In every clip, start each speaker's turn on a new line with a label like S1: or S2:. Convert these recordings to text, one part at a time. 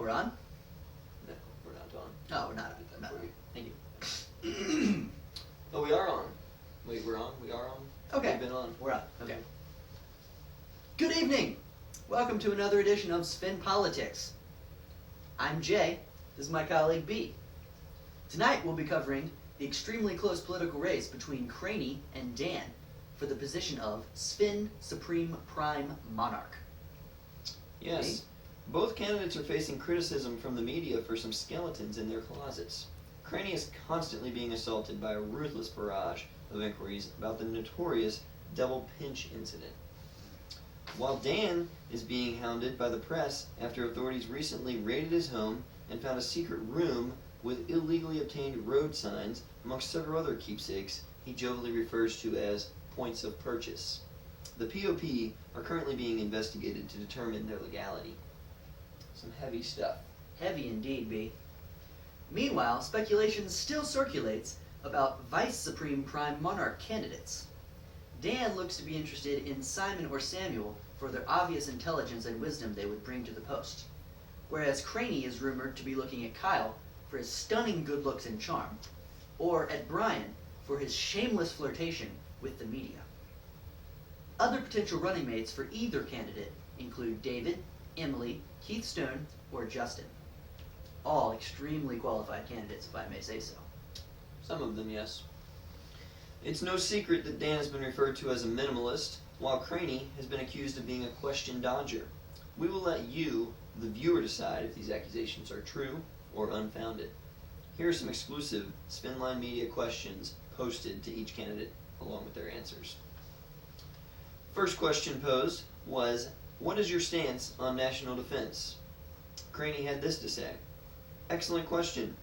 S1: we're on?
S2: No, we're not on.
S1: Oh, we're not on. Not on. Thank you.
S2: Oh, we are on. Wait, we're on? We are on?
S1: Okay.
S2: We've been on.
S1: We're on. Okay. Good evening. Welcome to another edition of SFEN Politics. I'm Jay. This is my colleague B. Tonight we'll be covering the extremely close political race between Craney and Dan for the position of SFEN Supreme Prime Monarch.
S2: Yes. Both candidates are facing criticism from the media for some skeletons in their closets. Craney is constantly being assaulted by a ruthless barrage of inquiries about the notorious double pinch incident, while Dan is being hounded by the press after authorities recently raided his home and found a secret room with illegally obtained road signs, amongst several other keepsakes he jovially refers to as points of purchase. The POP are currently being investigated to determine their legality. Some heavy stuff.
S1: Heavy indeed, B. Meanwhile, speculation still circulates about Vice Supreme Prime Monarch candidates. Dan looks to be interested in Simon or Samuel for their obvious intelligence and wisdom they would bring to the post, whereas Craney is rumored to be looking at Kyle for his stunning good looks and charm, or at Brian for his shameless flirtation with the media. Other potential running mates for either candidate include David, Emily, Keith Stone, or Justin. All extremely qualified candidates, if I may say so.
S2: Some of them, yes. It's no secret that Dan has been referred to as a minimalist, while Craney has been accused of being a question dodger. We will let you, the viewer, decide if these accusations are true or unfounded. Here are some exclusive SFENline Media questions posted to each candidate along with their answers. First question posed was, what is your stance on national defense? Craney had this to say, excellent question.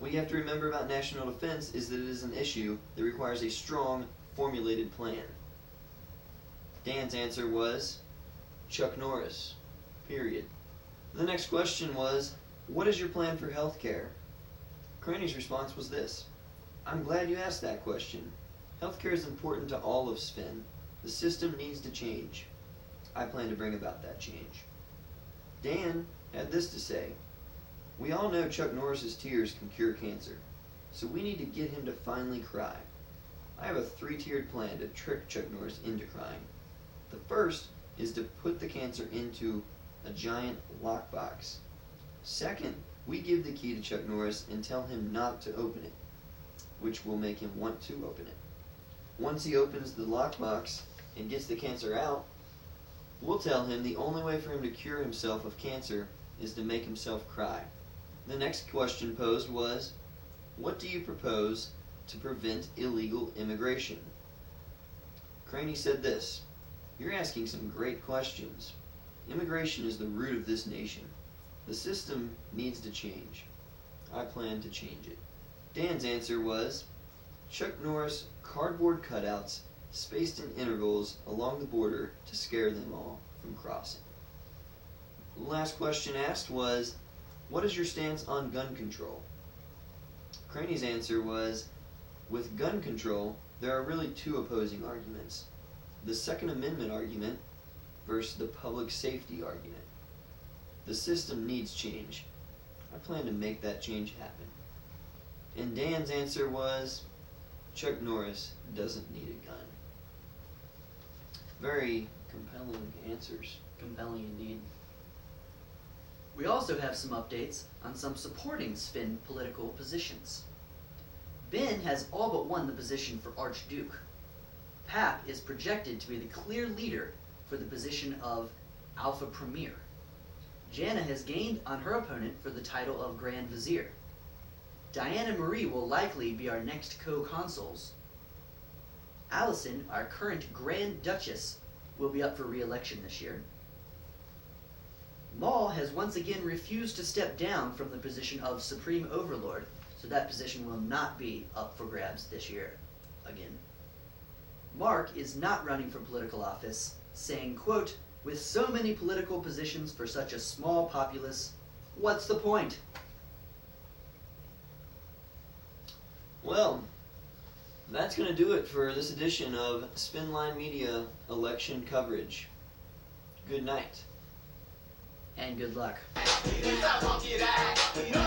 S2: What you have to remember about national defense is that it is an issue that requires a strong, formulated plan. Dan's answer was, Chuck Norris, period. The next question was, what is your plan for health care? Craney's response was this, I'm glad you asked that question. Healthcare is important to all of SFEN. The system needs to change. I plan to bring about that change. Dan had this to say, we all know Chuck Norris's tears can cure cancer, so we need to get him to finally cry. I have a 3-tiered plan to trick Chuck Norris into crying. The first is to put the cancer into a giant lockbox. Second, we give the key to Chuck Norris and tell him not to open it, which will make him want to open it. Once he opens the lockbox and gets the cancer out, we'll tell him the only way for him to cure himself of cancer is to make himself cry. The next question posed was, what do you propose to prevent illegal immigration? Craney said this, you're asking some great questions. Immigration is the root of this nation. The system needs to change. I plan to change it. Dan's answer was, Chuck Norris cardboard cutouts spaced in intervals along the border to scare them all from crossing. The last question asked was, what is your stance on gun control? Craney's answer was, with gun control, there are really two opposing arguments. The Second Amendment argument versus the public safety argument. The system needs change. I plan to make that change happen. And Dan's answer was, Chuck Norris doesn't need a gun. Very compelling answers.
S1: Compelling indeed. We also have some updates on some supporting SFEN political positions. Ben has all but won the position for Archduke. Pap is projected to be the clear leader for the position of Alpha Premier. Jana has gained on her opponent for the title of Grand Vizier. Diana Marie will likely be our next co-consuls. Allison, our current Grand Duchess, will be up for re-election this year. Maul has once again refused to step down from the position of Supreme Overlord, so that position will not be up for grabs this year again. Mark is not running for political office, saying, quote, with so many political positions for such a small populace, what's the point?
S2: Well, that's going to do it for this edition of SFENline Media election coverage. Good night.
S1: and good luck.
S3: It's a monkey that